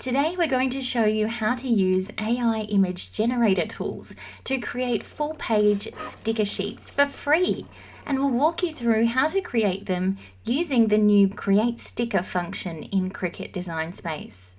Today we're going to show you how to use AI image generator tools to create full-page sticker sheets for free, and we'll walk you through how to create them using the new Create Sticker function in Cricut Design Space.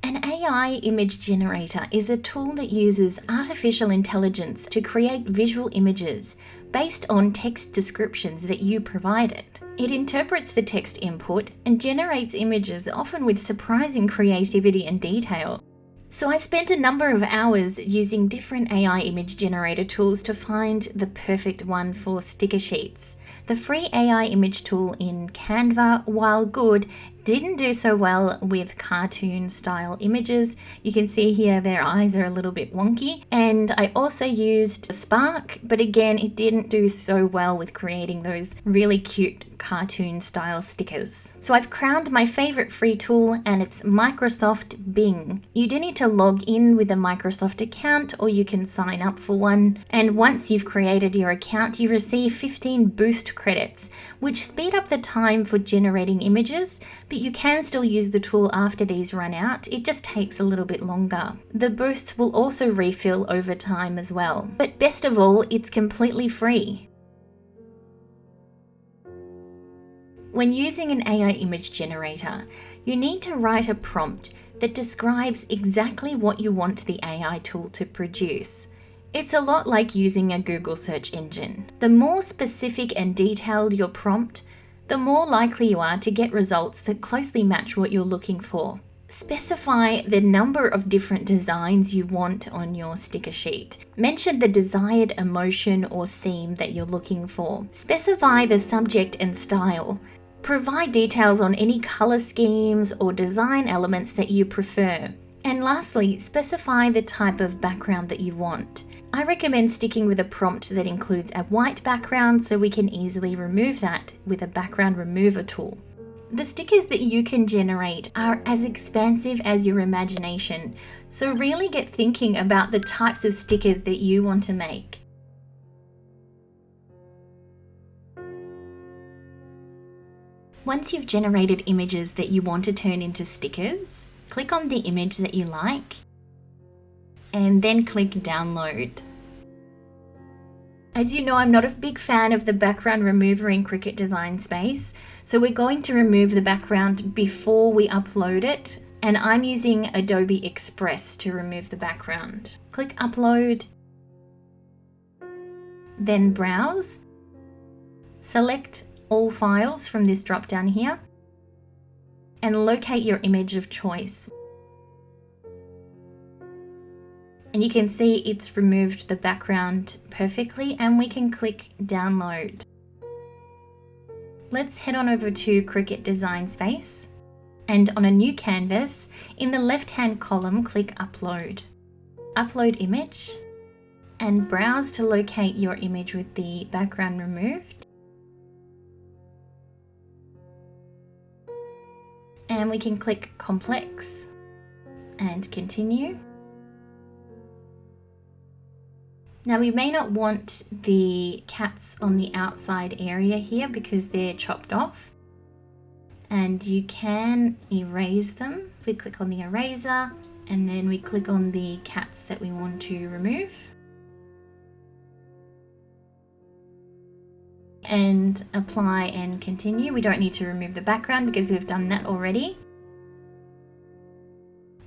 An AI image generator is a tool that uses artificial intelligence to create visual images based on text descriptions that you provided. It interprets the text input and generates images, often with surprising creativity and detail. So I've spent a number of hours using different AI image generator tools to find the perfect one for sticker sheets. The free AI image tool in Canva, while good, didn't do so well with cartoon style images. You can see here their eyes are a little bit wonky. And I also used Spark, but again, it didn't do so well with creating those really cute cartoon style stickers. So I've crowned my favorite free tool, and it's Microsoft Bing. You do need to log in with a Microsoft account, or you can sign up for one. And once you've created your account, you receive 15 boost credits, which speed up the time for generating images, but you can still use the tool after these run out. It just takes a little bit longer. The boosts will also refill over time as well. But best of all, it's completely free. When using an AI image generator, you need to write a prompt that describes exactly what you want the AI tool to produce. It's a lot like using a Google search engine. The more specific and detailed your prompt, the more likely you are to get results that closely match what you're looking for. Specify the number of different designs you want on your sticker sheet. Mention the desired emotion or theme that you're looking for. Specify the subject and style. Provide details on any color schemes or design elements that you prefer. And lastly, specify the type of background that you want. I recommend sticking with a prompt that includes a white background, so we can easily remove that with a background remover tool. The stickers that you can generate are as expansive as your imagination, so really get thinking about the types of stickers that you want to make. Once you've generated images that you want to turn into stickers, click on the image that you like, and then click download. As you know, I'm not a big fan of the background remover in Cricut Design Space, so we're going to remove the background before we upload it, and I'm using Adobe Express to remove the background. Click upload, then browse, select all files from this drop down here, and locate your image of choice. And you can see it's removed the background perfectly, and we can click download. Let's head on over to Cricut Design Space, and on a new canvas, in the left-hand column, click upload. Upload image, and browse to locate your image with the background removed. And we can click complex and continue. Now we may not want the cats on the outside area here because they're chopped off, and you can erase them. We click on the eraser, and then we click on the cats that we want to remove. And apply and continue. We don't need to remove the background because we've done that already.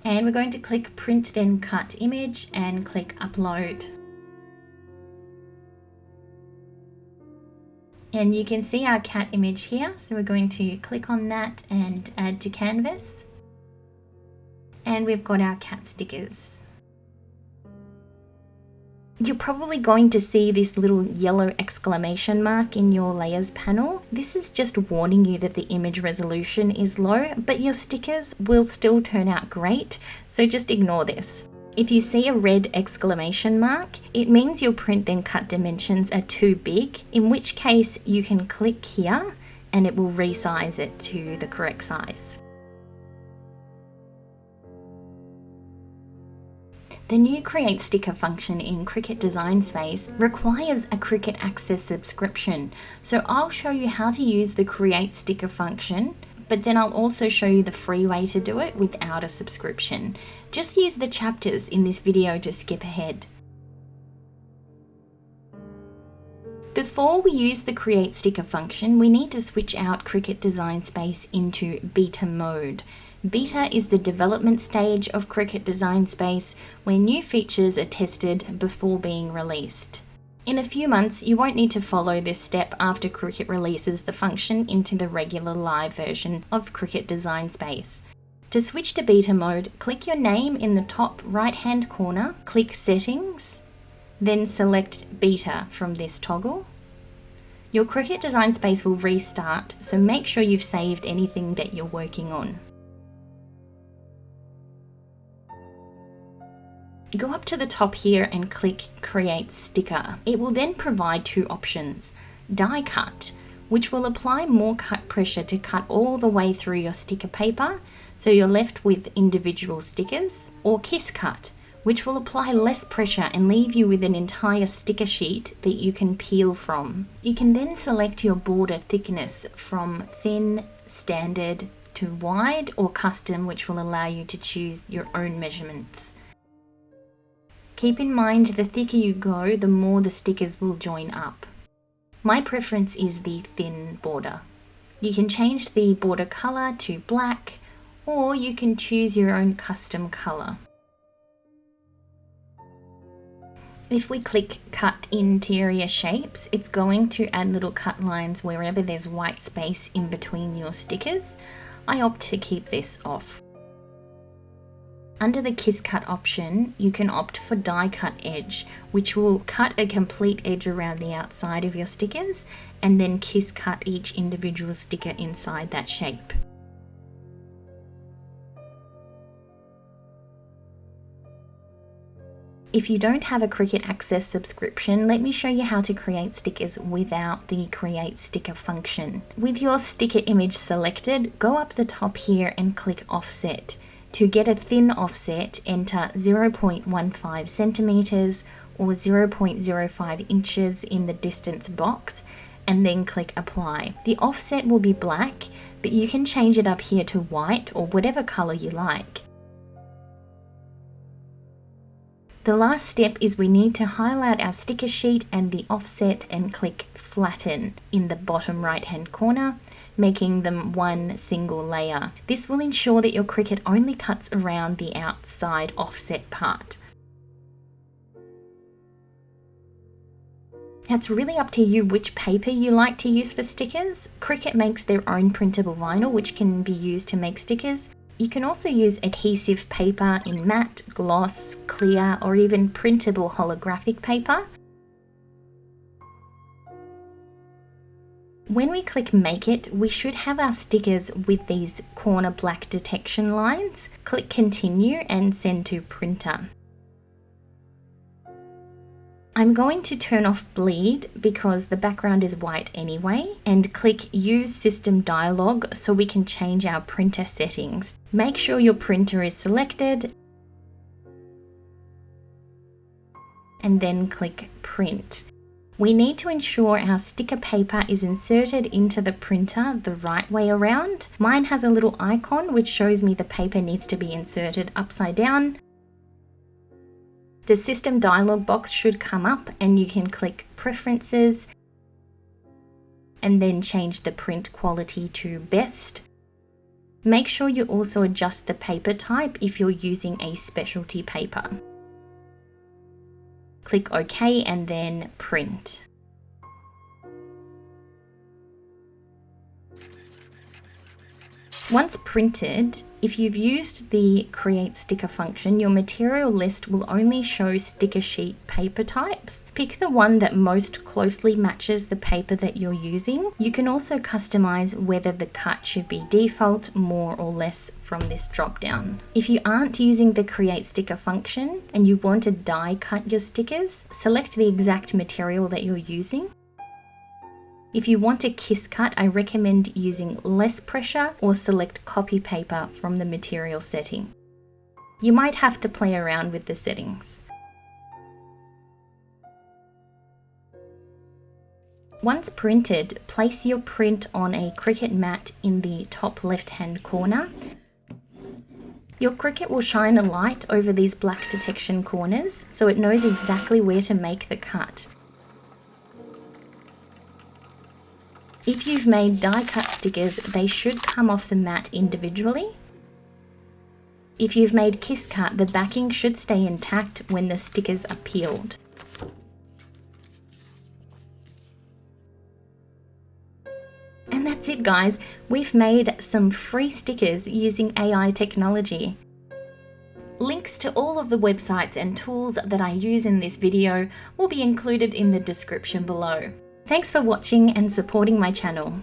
And we're going to click print then cut image and click upload. And you can see our cat image here, so we're going to click on that and add to canvas. And we've got our cat stickers. You're probably going to see this little yellow exclamation mark in your layers panel. This is just warning you that the image resolution is low, but your stickers will still turn out great, so just ignore this. If you see a red exclamation mark, it means your print then cut dimensions are too big, in which case you can click here and it will resize it to the correct size. The new Create Sticker function in Cricut Design Space requires a Cricut Access subscription. So I'll show you how to use the Create Sticker function, but then I'll also show you the free way to do it without a subscription. Just use the chapters in this video to skip ahead. Before we use the Create Sticker function, we need to switch out Cricut Design Space into beta mode. Beta is the development stage of Cricut Design Space where new features are tested before being released. In a few months, you won't need to follow this step after Cricut releases the function into the regular live version of Cricut Design Space. To switch to beta mode, click your name in the top right-hand corner, click Settings, then select Beta from this toggle. Your Cricut Design Space will restart, so make sure you've saved anything that you're working on. Go up to the top here and click Create Sticker. It will then provide two options: Die Cut, which will apply more cut pressure to cut all the way through your sticker paper, so you're left with individual stickers, or Kiss Cut, which will apply less pressure and leave you with an entire sticker sheet that you can peel from. You can then select your border thickness from thin, standard, to wide, or custom, which will allow you to choose your own measurements. Keep in mind, the thicker you go, the more the stickers will join up. My preference is the thin border. You can change the border color to black, or you can choose your own custom color. If we click Cut Interior Shapes, it's going to add little cut lines wherever there's white space in between your stickers. I opt to keep this off. Under the Kiss Cut option, you can opt for Die Cut Edge, which will cut a complete edge around the outside of your stickers and then kiss cut each individual sticker inside that shape. If you don't have a Cricut Access subscription, let me show you how to create stickers without the Create Sticker function. With your sticker image selected, go up the top here and click Offset. To get a thin offset, enter 0.15 centimeters or 0.05 inches in the distance box and then click Apply. The offset will be black, but you can change it up here to white or whatever color you like. The last step is we need to highlight our sticker sheet and the offset and click Flatten in the bottom right hand corner, making them one single layer. This will ensure that your Cricut only cuts around the outside offset part. It's really up to you which paper you like to use for stickers. Cricut makes their own printable vinyl, which can be used to make stickers. You can also use adhesive paper in matte, gloss, clear, or even printable holographic paper. When we click Make It, we should have our stickers with these corner black detection lines. Click Continue and Send to Printer. I'm going to turn off bleed because the background is white anyway, and click Use System Dialog so we can change our printer settings. Make sure your printer is selected and then click Print. We need to ensure our sticker paper is inserted into the printer the right way around. Mine has a little icon which shows me the paper needs to be inserted upside down. The system dialog box should come up and you can click Preferences and then change the print quality to Best. Make sure you also adjust the paper type if you're using a specialty paper. Click OK and then Print. Once printed, if you've used the Create Sticker function, your material list will only show sticker sheet paper types. Pick the one that most closely matches the paper that you're using. You can also customize whether the cut should be default, more or less from this drop down. If you aren't using the Create Sticker function and you want to die cut your stickers, select the exact material that you're using. If you want a kiss cut, I recommend using less pressure or select copy paper from the material setting. You might have to play around with the settings. Once printed, place your print on a Cricut mat in the top left-hand corner. Your Cricut will shine a light over these black detection corners so it knows exactly where to make the cut. If you've made die-cut stickers, they should come off the mat individually. If you've made kiss cut, the backing should stay intact when the stickers are peeled. And that's it, guys. We've made some free stickers using AI technology. Links to all of the websites and tools that I use in this video will be included in the description below. Thanks for watching and supporting my channel.